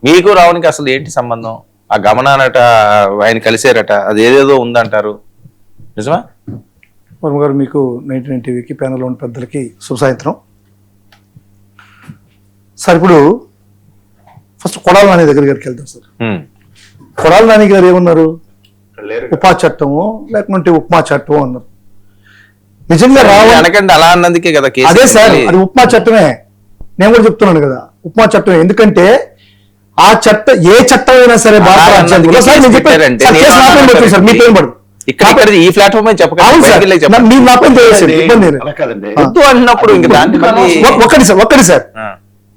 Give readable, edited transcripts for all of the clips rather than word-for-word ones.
మీకు రావణ్కి అసలు ఏంటి సంబంధం? ఆ గమనానట, ఆయన కలిసారట, అది ఏదేదో ఉందంటారు, నిజమా? వర్మ గారు, మీకు 99 టీవీకి ప్యానల్లో ఉన్న పెద్దలకి శుభసాయంత్రం. సార్, ఇప్పుడు ఫస్ట్ కొడాల నాని దగ్గరికి వెళ్తాం సార్. కొడాల నాని గారు ఏమన్నారు? ఉపా చట్టము లేకుంటే ఉప్మా చట్టం అన్నారు. నిజంగా అనకండి, అలా అన్నందుకే కదా. అదే సార్, అది ఉప్మా చట్టమే. నేను కూడా చెప్తున్నాను కదా, ఉప్మా చట్టమే. ఎందుకంటే ఆ చట్టం ఏ చట్టం అయినా సరే భారత రాజ్యాంగంలో సార్, నేను చెప్పాను సార్, మీ పేరు పడదు ఇక్కడ ఈ ప్లాట్ఫామ్ ఒక్కటి సార్,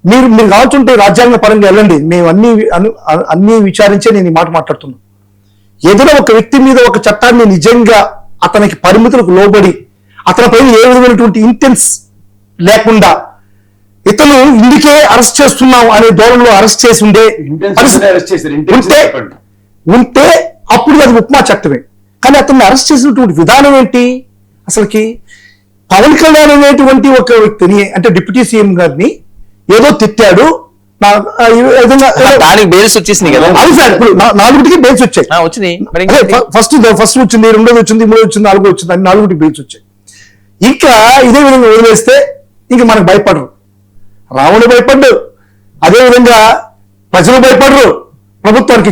మీరు కావాల్సింటే రాజ్యాంగ పరంగా వెళ్ళండి. మేము అన్ని విచారించే నేను ఈ మాట మాట్లాడుతున్నాను. ఏదైనా ఒక వ్యక్తి మీద ఒక చట్టాన్ని నిజంగా అతనికి పరిమితులకు లోబడి అతనిపై ఏ విధమైనటువంటి ఇంటెన్స్ లేకుండా ఇతను ఇందుకే అరెస్ట్ చేస్తున్నాం అనే ధోరణిలో అరెస్ట్ చేసి ఉంటే అప్పుడు అది ఉప్మా చట్టమే. కానీ అతన్ని అరెస్ట్ చేసినటువంటి విధానం ఏంటి? అసలుకి పవన్ కళ్యాణ్ అనేటువంటి ఒక వ్యక్తిని, అంటే డిప్యూటీ సీఎం గారిని ఏదో తిట్టాడు, దానికి బెయిల్స్ వచ్చేసినాయి కదా. అవును సార్, ఇప్పుడు 4కి బెయిల్స్ వచ్చాయి. ఫస్ట్ వచ్చింది, 2ోది వచ్చింది, 3 వచ్చింది, 4 వచ్చింది, అని 4కి బెయిల్స్ వచ్చాయి. ఇంకా ఇదే విధంగా వదిలేస్తే ఇంక మనకు భయపడరు. రావణుడు భయపడ్డు, అదేవిధంగా ప్రజలు భయపడరు. ప్రభుత్వానికి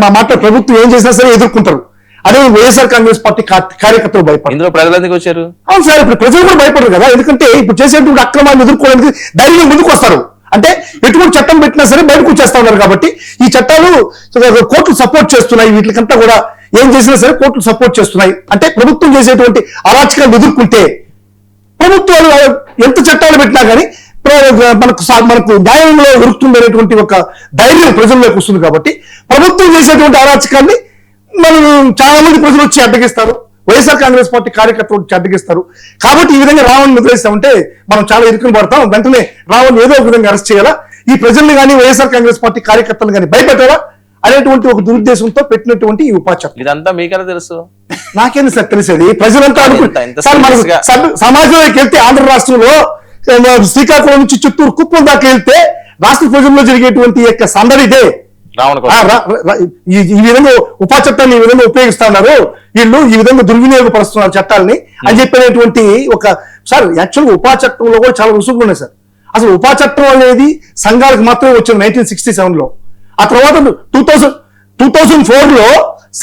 మా మాట ప్రభుత్వం ఏం చేసినా సరే ఎదుర్కొంటారు. అదే వైఎస్ఆర్ కాంగ్రెస్ పార్టీ కార్యకర్తలు భయపడరు. ఇందులో ప్రజలు ఎందుకు వచ్చారు? అవును సార్, ఇప్పుడు ప్రజలు కూడా భయపడరు కదా. ఎందుకంటే ఇప్పుడు చేసేటువంటి అక్రమాన్ని ఎదుర్కోవడానికి ధైర్యంగా ముందుకు వస్తారు. అంటే ఎటువంటి చట్టం పెట్టినా సరే బయటకు వచ్చేస్తా ఉన్నారు. కాబట్టి ఈ చట్టాలు కోర్టులు సపోర్ట్ చేస్తున్నాయి. వీటికంతా కూడా ఏం చేసినా సరే కోర్టులు సపోర్ట్ చేస్తున్నాయి. అంటే ప్రభుత్వం చేసేటువంటి అరాచకాలు ఎదుర్కొంటే ప్రభుత్వాలు ఎంత చట్టాలు పెట్టినా కానీ మనకు న్యాయంలో దొరుకుతుందనేటువంటి ఒక ధైర్యం ప్రజల్లోకి వస్తుంది. కాబట్టి ప్రభుత్వం చేసేటువంటి అరాచకాన్ని మనం చాలా మంది ప్రజలు వచ్చి అడ్డగిస్తారు, వైఎస్ఆర్ కాంగ్రెస్ పార్టీ కార్యకర్తలు వచ్చి అడ్డగిస్తారు. కాబట్టి ఈ విధంగా రావణ్ నిద్రిస్తామంటే మనం చాలా ఇరుకుని పడతాం. వెంటనే రావణ్ ఏదో ఒక విధంగా అరెస్ట్ చేయాలా, ఈ ప్రజల్ని కానీ వైఎస్ఆర్ కాంగ్రెస్ పార్టీ కార్యకర్తలు కానీ భయపెట్టాలా అనేటువంటి ఒక దురుద్దేశంతో పెట్టినటువంటి ఈ ఉపాచట్టం. ఇదంతా మీకెలా తెలుసు? నాకేంది సార్ తెలిసేది? ప్రజలంతా సమాజంలోకి వెళ్తే ఆంధ్ర రాష్ట్రంలో శ్రీకాకుళం నుంచి చిత్తూరు కుప్పం దాకా వెళ్తే రాష్ట్ర ప్రజల్లో జరిగేటువంటి యొక్క సందడి ఇదే. ఈ విధంగా ఉపా చట్టాన్ని ఈ విధంగా ఉపయోగిస్తున్నారు, వీళ్ళు ఈ విధంగా దుర్వినియోగపరుస్తున్నారు చట్టాలని అని చెప్పినటువంటి ఒక సార్. యాక్చువల్గా ఉపా చట్టంలో కూడా చాలా రుసుగులు ఉన్నాయి సార్. అసలు ఉపా చట్టం అనేది సంఘాలకు మాత్రమే వచ్చింది 1967లో. ఆ తర్వాత 2004లో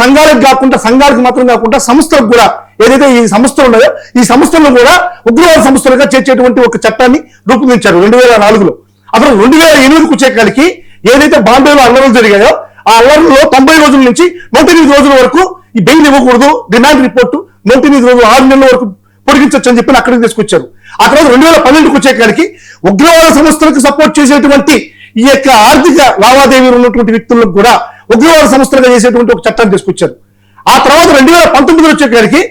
సంఘాలకు మాత్రం కాకుండా సంస్థలకు కూడా, ఏదైతే ఈ సంస్థలు ఉన్నాయో ఈ సంస్థలను కూడా ఉగ్రవాద సంస్థలుగా చేర్చేటువంటి ఒక చట్టాన్ని రూపొందించారు 2004లో. అసలు 2008కు వచ్చేకాడికి ఏదైతే బాంబేలో అల్లర్లు జరిగాయో ఆ అల్లర్లలో 90 రోజుల నుంచి 108 రోజుల వరకు ఈ బెయిల్ ఇవ్వకూడదు, డిమాండ్ రిపోర్టు 108 రోజులు 6 నెలల వరకు పొడిగించవచ్చు అని చెప్పి అక్కడికి తీసుకొచ్చారు. ఆ తర్వాత 2012కు వచ్చేకాడికి ఉగ్రవాద సంస్థలకు సపోర్ట్ చేసేటువంటి ఈ యొక్క ఆర్థిక లావాదేవీలు ఉన్నటువంటి వ్యక్తులకు కూడా ఉగ్రవాద సంస్థలుగా చేసేటువంటి ఒక చట్టాన్ని తీసుకొచ్చారు. ఆ తర్వాత 2019 వచ్చేకాడికి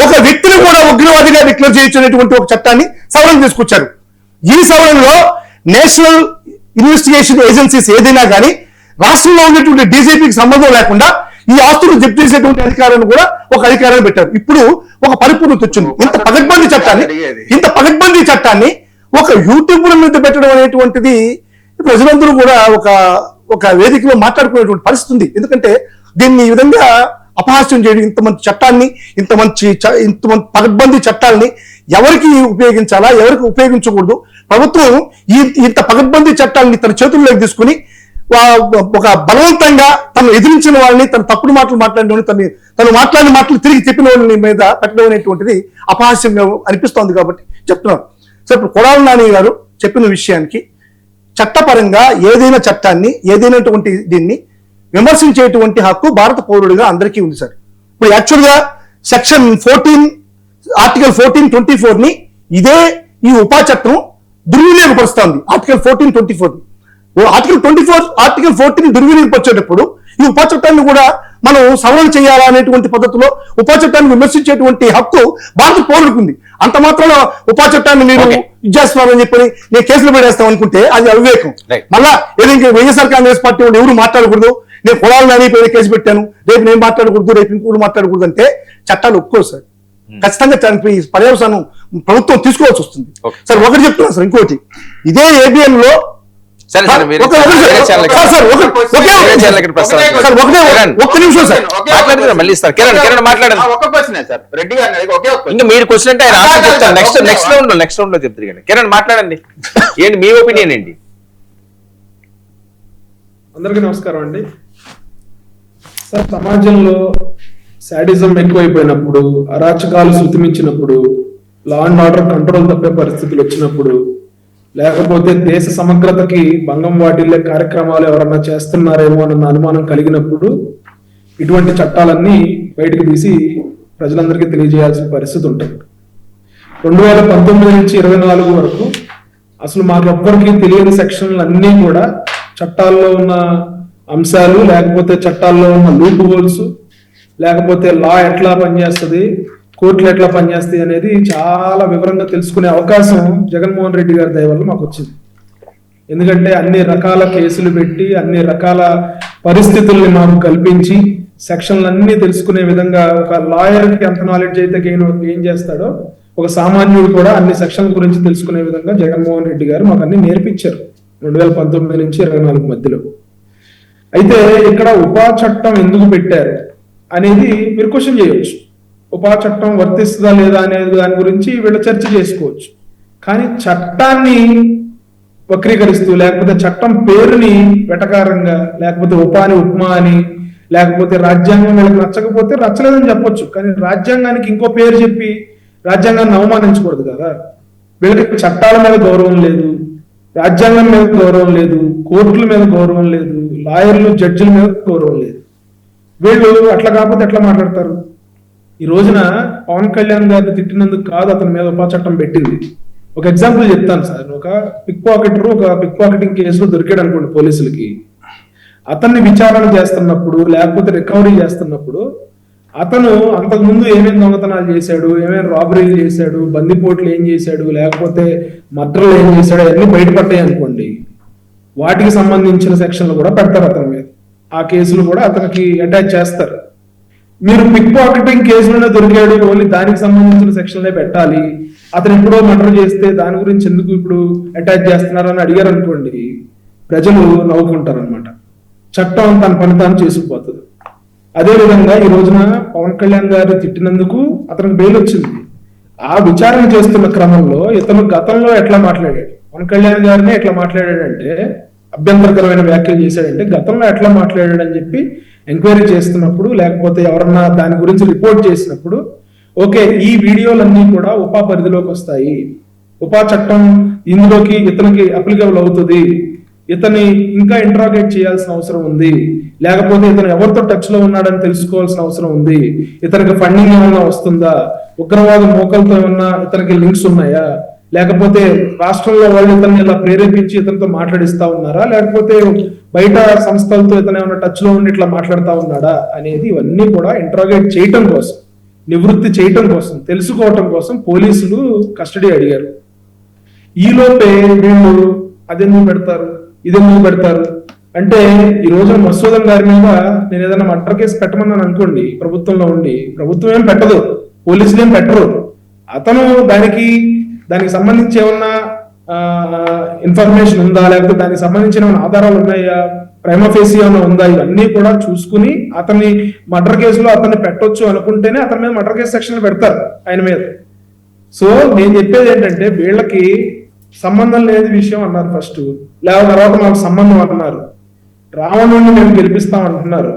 ఒక వ్యక్తిని కూడా ఉగ్రవాదిగా డిక్లేర్ చేయొచ్చినటువంటి ఒక చట్టాన్ని సవరణ తీసుకొచ్చారు. ఈ సవరణలో నేషనల్ ఇన్వెస్టిగేషన్ ఏజెన్సీస్ ఏదైనా కానీ రాష్ట్రంలో ఉన్నటువంటి డీజీపీకి సంబంధం లేకుండా ఈ ఆస్తులు జప్తు చేసేటువంటి అధికారాన్ని కూడా ఒక అధికారాన్ని పెట్టారు. ఇప్పుడు ఒక పరిపూర్ణత వచ్చింది. ఇంత పగడ్బందీ చట్టాన్ని ఒక యూట్యూబ్ల మీద పెట్టడం అనేటువంటిది ప్రజలందరూ కూడా ఒక వేదికలో మాట్లాడుకునేటువంటి పరిస్థితి ఉంది. ఎందుకంటే దీన్ని ఈ విధంగా అపహాస్యం చేయడం, ఇంత మంచి పగడ్బందీ చట్టాలని ఎవరికి ఉపయోగించాలా, ఎవరికి ఉపయోగించకూడదు, ప్రభుత్వం ఇంత పగడ్బందీ చట్టాలని తన చేతుల్లోకి తీసుకుని ఒక బలవంతంగా తను ఎదిరించిన వాళ్ళని, తన తప్పుడు మాటలు మాట్లాడిన వాళ్ళని, తను మాట్లాడిన మాటలు తిరిగి చెప్పిన వాళ్ళని మీద పెట్టడం అనేటువంటిది అపహాస్యంగా అనిపిస్తోంది. కాబట్టి చెప్తున్నాను సార్, ఇప్పుడు కొడాల నాని గారు చెప్పిన విషయానికి చట్టపరంగా ఏదైనా చట్టాన్ని, ఏదైనటువంటి దీన్ని విమర్శించేటువంటి హక్కు భారత పౌరుడిగా అందరికీ ఉంది సార్. ఇప్పుడు యాక్చువల్గా సెక్షన్ 14 ఆర్టికల్ 1424ని ఇదే ఈ ఉపా చట్టం దుర్వినియోగపరుస్తోంది. ఆర్టికల్ 1424 ఆర్టికల్ 14 దుర్వినియోగపరిచేటప్పుడు ఈ ఉపా చట్టాన్ని కూడా మనం సవరణ చేయాలా అనేటువంటి పద్ధతిలో ఉపా చట్టాన్ని విమర్శించేటువంటి హక్కు భారత పౌరుడికి ఉంది. అంత మాత్రం ఉపా చట్టాన్ని మీరు ఇచ్చేస్తున్నారని చెప్పి నేను కేసులు పెడేస్తాం అనుకుంటే అది అవివేకం. మళ్ళా ఏదైనా వైఎస్ఆర్ కాంగ్రెస్ పార్టీ వాళ్ళు ఎవరు మాట్లాడకూడదు, నేను కొడాల నాని పైన కేసు పెట్టాను, రేపు నేను మాట్లాడకూడదు, రేపు ఇంకోటి మాట్లాడకూడదు అంటే చట్టాలు ఒప్పుకోరు సార్. ఖచ్చితంగా పర్యవసానం ప్రభుత్వం తీసుకోవాల్సి వస్తుంది సార్. ఒకటి చెప్తున్నాను సార్, ఇంకోటి ఇదే ABN లో సరే సరే మీరు ఒక్క నిమిషం సార్. మాట్లాడితే మళ్ళీ ఇస్తారు. కిరణ్ మాట్లాడండి. ఒక్క క్వశ్చన్ సార్, రెడ్డి గారిని అడిగి ఒకే ఒక్క ఇంకా మీరు క్వశ్చన్ అంటే ఆయన ఆన్సర్ చెప్తారు. నెక్స్ట్ రౌండ్ లో చెప్తారు కానీ కిరణ్ మాట్లాడండి. ఏంటి మీ ఒపీనియన్ ఏంటి? అందరికీ నమస్కారం అండి. సార్, సమాజంలో శాడిజం ఎక్కువైపోయినప్పుడు, అరాచకాలు శృతిమించినప్పుడు, లా అండ్ ఆర్డర్ కంట్రోల్ తప్పే పరిస్థితులు వచ్చినప్పుడు, లేకపోతే దేశ సమగ్రతకి భంగం వాటిల్లే కార్యక్రమాలు ఎవరన్నా చేస్తున్నారేమో అన్న అనుమానం కలిగినప్పుడు ఇటువంటి చట్టాలన్నీ బయటకు తీసి ప్రజలందరికీ తెలియజేయాల్సిన పరిస్థితి ఉంటుంది. 2019 నుంచి 24 వరకు అసలు మాకెవ్వరికి తెలియని సెక్షన్లు అన్నీ కూడా చట్టాల్లో ఉన్న అంశాలు, లేకపోతే చట్టాల్లో ఉన్న లూప్ హోల్స్, లేకపోతే లా ఎట్లా పనిచేస్తుంది, కోర్టులు ఎట్లా పనిచేస్తాయి అనేది చాలా వివరంగా తెలుసుకునే అవకాశం జగన్మోహన్ రెడ్డి గారి దయ వల్ల మాకు వచ్చింది. ఎందుకంటే అన్ని రకాల కేసులు పెట్టి, అన్ని రకాల పరిస్థితుల్ని మాకు కల్పించి, సెక్షన్లన్నీ తెలుసుకునే విధంగా ఒక లాయర్కి ఎంత నాలెడ్జ్ అయితే గెయిన్ చేస్తాడో, ఒక సామాన్యుడు కూడా అన్ని సెక్షన్ల గురించి తెలుసుకునే విధంగా జగన్మోహన్ రెడ్డి గారు మాకు అన్ని నేర్పించారు 2019 నుంచి 24 మధ్యలో. అయితే ఇక్కడ ఉపా చట్టం ఎందుకు పెట్టారు అనేది మీరు క్వశ్చన్ చేయవచ్చు. ఉపా చట్టం వర్తిస్తుందా లేదా అనేది దాని గురించి వీళ్ళు చర్చ చేసుకోవచ్చు. కానీ చట్టాన్ని వక్రీకరిస్తూ, లేకపోతే చట్టం పేరుని వెటకారంగా, లేకపోతే ఉపాని ఉప్మా అని, లేకపోతే రాజ్యాంగం వీళ్ళకి నచ్చకపోతే నచ్చలేదని చెప్పొచ్చు. కానీ రాజ్యాంగానికి ఇంకో పేరు చెప్పి రాజ్యాంగాన్ని అవమానించకూడదు కదా. వీళ్ళకి చట్టాల మీద గౌరవం లేదు, రాజ్యాంగం మీద గౌరవం లేదు, కోర్టుల మీద గౌరవం లేదు, లాయర్లు జడ్జిల మీద గౌరవం లేదు. వీళ్ళు అట్లా కాకపోతే ఎట్లా మాట్లాడతారు? ఈ రోజున పవన్ కళ్యాణ్ గారిని తిట్టినందుకు కాదు అతని మీద ఉపా చట్టం పెట్టింది. ఒక ఎగ్జాంపుల్ చెప్తాను సార్. ఒక పిక్ పాకెటింగ్ కేసులో దొరికాడు అనుకోండి పోలీసులకి. అతన్ని విచారణ చేస్తున్నప్పుడు, లేకపోతే రికవరీ చేస్తున్నప్పుడు, అతను అంతకుముందు ఏమేమి దొంగతనాలు చేశాడు, ఏమేమి రాబరీలు చేశాడు, బందిపోట్లు ఏం చేశాడు, లేకపోతే మర్డర్లు ఏం చేశాడు, అవన్నీ బయటపడ్డాయి అనుకోండి. వాటికి సంబంధించిన సెక్షన్లు కూడా పెడతారు అతని మీద. ఆ కేసులు కూడా అతనికి అటాచ్ చేస్తారు. మీరు పిక్ పాకెటింగ్ కేసులోనే దొరికాడు, ఓన్లీ దానికి సంబంధించిన సెక్షన్లే పెట్టాలి, అతను ఎప్పుడో మర్డర్ చేస్తే దాని గురించి ఎందుకు ఇప్పుడు అటాచ్ చేస్తున్నారని అడిగారు అనుకోండి, ప్రజలు నవ్వుకుంటారు అనమాట. చట్టం తన పని తాను చేసుకుపోతుంది. అదేవిధంగా ఈ రోజున పవన్ కళ్యాణ్ గారు తిట్టినందుకు అతనికి బెయిల్ వచ్చింది. ఆ విచారణ చేస్తున్న క్రమంలో ఇతను గతంలో ఎట్లా మాట్లాడాడు, పవన్ కళ్యాణ్ గారిని ఎట్లా మాట్లాడాడంటే, అభ్యంతరకరమైన వ్యాఖ్యలు చేశాడంటే గతంలో ఎట్లా మాట్లాడాడని చెప్పి ఎంక్వైరీ చేస్తున్నప్పుడు, లేకపోతే ఎవరన్నా దాని గురించి రిపోర్ట్ చేసినప్పుడు, ఓకే ఈ వీడియోలన్నీ కూడా ఉపా పరిధిలోకి వస్తాయి, ఉపా చట్టం ఇందులోకి ఇతనికి అప్లికబుల్ అవుతుంది, ఇతన్ని ఇంకా ఇంట్రాగేట్ చేయాల్సిన అవసరం ఉంది, లేకపోతే ఇతను ఎవరితో టచ్ లో ఉన్నాడని తెలుసుకోవాల్సిన అవసరం ఉంది, ఇతనికి ఫండింగ్ ఏమైనా వస్తుందా, ఉగ్రవాద మోకలతో ఏమన్నా ఇతనికి లింక్స్ ఉన్నాయా, లేకపోతే రాష్ట్రంలో వాళ్ళు ఇతన్ని ఇలా ప్రేరేపించి ఇతనితో మాట్లాడిస్తా ఉన్నారా, లేకపోతే బయట సంస్థలతో ఇతను ఏమైనా టచ్ లో ఉండి ఇట్లా మాట్లాడుతూ ఉన్నాడా అనేది ఇవన్నీ కూడా ఇంట్రాగేట్ చేయటం కోసం, నివృత్తి చేయటం కోసం, తెలుసుకోవటం కోసం పోలీసులు కస్టడీ అడిగారు. ఈలోపే వీళ్ళు అదెందుకు పెడతారు, ఇదెందుకు పెడతారు అంటే, ఈ రోజున మసూదన్ గారి మీద నేను ఏదైనా మర్డర్ కేసు పెట్టమన్నాను అనుకోండి, ప్రభుత్వంలో ఉండి, ప్రభుత్వం ఏం పెట్టదు, పోలీసులు ఏం పెట్టరు. అతను దానికి సంబంధించి ఏమన్నా ఇన్ఫర్మేషన్ ఉందా, లేకపోతే దానికి సంబంధించిన ఏమైనా ఆధారాలు ఉన్నాయా, ప్రైమా ఫేసి ఏమైనా ఉందా, ఇవన్నీ కూడా చూసుకుని అతన్ని మర్డర్ కేసులో అతన్ని పెట్టొచ్చు అనుకుంటేనే అతని మీద మర్డర్ కేసు సెక్షన్ పెడతారు ఆయన మీద. సో నేను చెప్పేది ఏంటంటే, వీళ్ళకి సంబంధం లేని విషయం అన్నారు ఫస్ట్, లేకపోతే తర్వాత మాకు సంబంధం అన్నారు, రావణుడిని మేము గెలిపిస్తాం అంటున్నారు.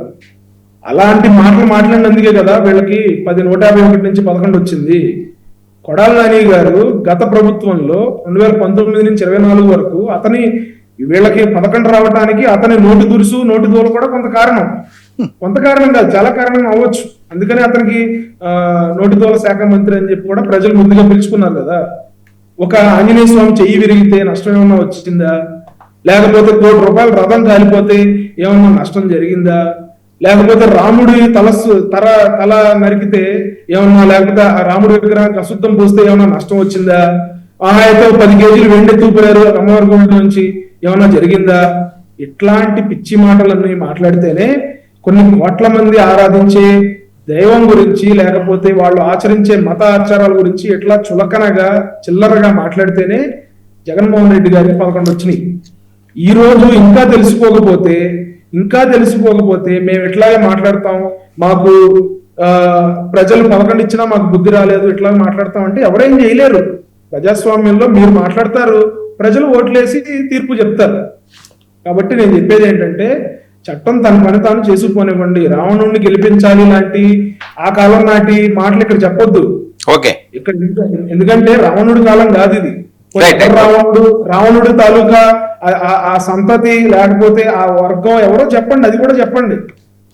అలాంటి మాటలు మాట్లాడినందుకే కదా వీళ్ళకి 151 నుంచి 11 వచ్చింది. కొడాల నాని గారు గత ప్రభుత్వంలో 2019 నుంచి 24 వరకు అతని వీళ్ళకి 11 రావడానికి అతని నోటి దురుసు, నోటి దూల కూడా కొంత కారణం కాదు, చాలా కారణం అవ్వచ్చు. అందుకని అతనికి నోటి దూల శాఖ మంత్రి అని చెప్పి కూడా ప్రజలు ముందుగా పిలుచుకున్నారు కదా. ఒక ఆంజనేయ స్వామి చెయ్యి విరిగితే నష్టం ఏమన్నా వచ్చిందా, లేకపోతే ₹1 కోటి రథం కాలిపోతే ఏమన్నా నష్టం జరిగిందా, లేకపోతే రాముడి తల నరికితే ఏమన్నా, లేకపోతే ఆ రాముడి విగ్రహానికి అశుద్ధం పోస్తే ఏమన్నా నష్టం వచ్చిందా, అయితే 10 కేజీలు వెండి తూపారు అమ్మవారి గుడి నుంచి ఏమన్నా జరిగిందా? ఇట్లాంటి పిచ్చి మాటలన్నీ మాట్లాడితేనే కొన్ని కోట్ల మంది ఆరాధించే దైవం గురించి, లేకపోతే వాళ్ళు ఆచరించే మత ఆచారాల గురించి ఎట్లా చులకనగా చిల్లరగా మాట్లాడితేనే జగన్మోహన్ రెడ్డి గారికి 11 వచ్చినాయి. ఈ రోజు ఇంకా తెలుసుకోకపోతే మేము ఇట్లాగే మాట్లాడతాం, మాకు ప్రజలు 11 ఇచ్చినా మాకు బుద్ధి రాలేదు ఇట్లా మాట్లాడతాం అంటే ఎవరేం చేయలేరు. ప్రజాస్వామ్యంలో మీరు మాట్లాడతారు, ప్రజలు ఓట్లేసి తీర్పు చెప్తారు. కాబట్టి నేను చెప్పేది ఏంటంటే చట్టం తన పని తాను చేసుకుపోనివ్వండి. రావణుడిని గెలిపించాలి లాంటి ఆ కాలం నాటి మాటలు ఇక్కడ చెప్పొద్దు. ఓకే, ఇక్కడ ఎందుకంటే రావణుడి కాలం కాదు ఇది. Right. రావణుడి తాలూకా ఆ సంతతి లేకపోతే ఆ వర్గం ఎవరో చెప్పండి, అది కూడా చెప్పండి.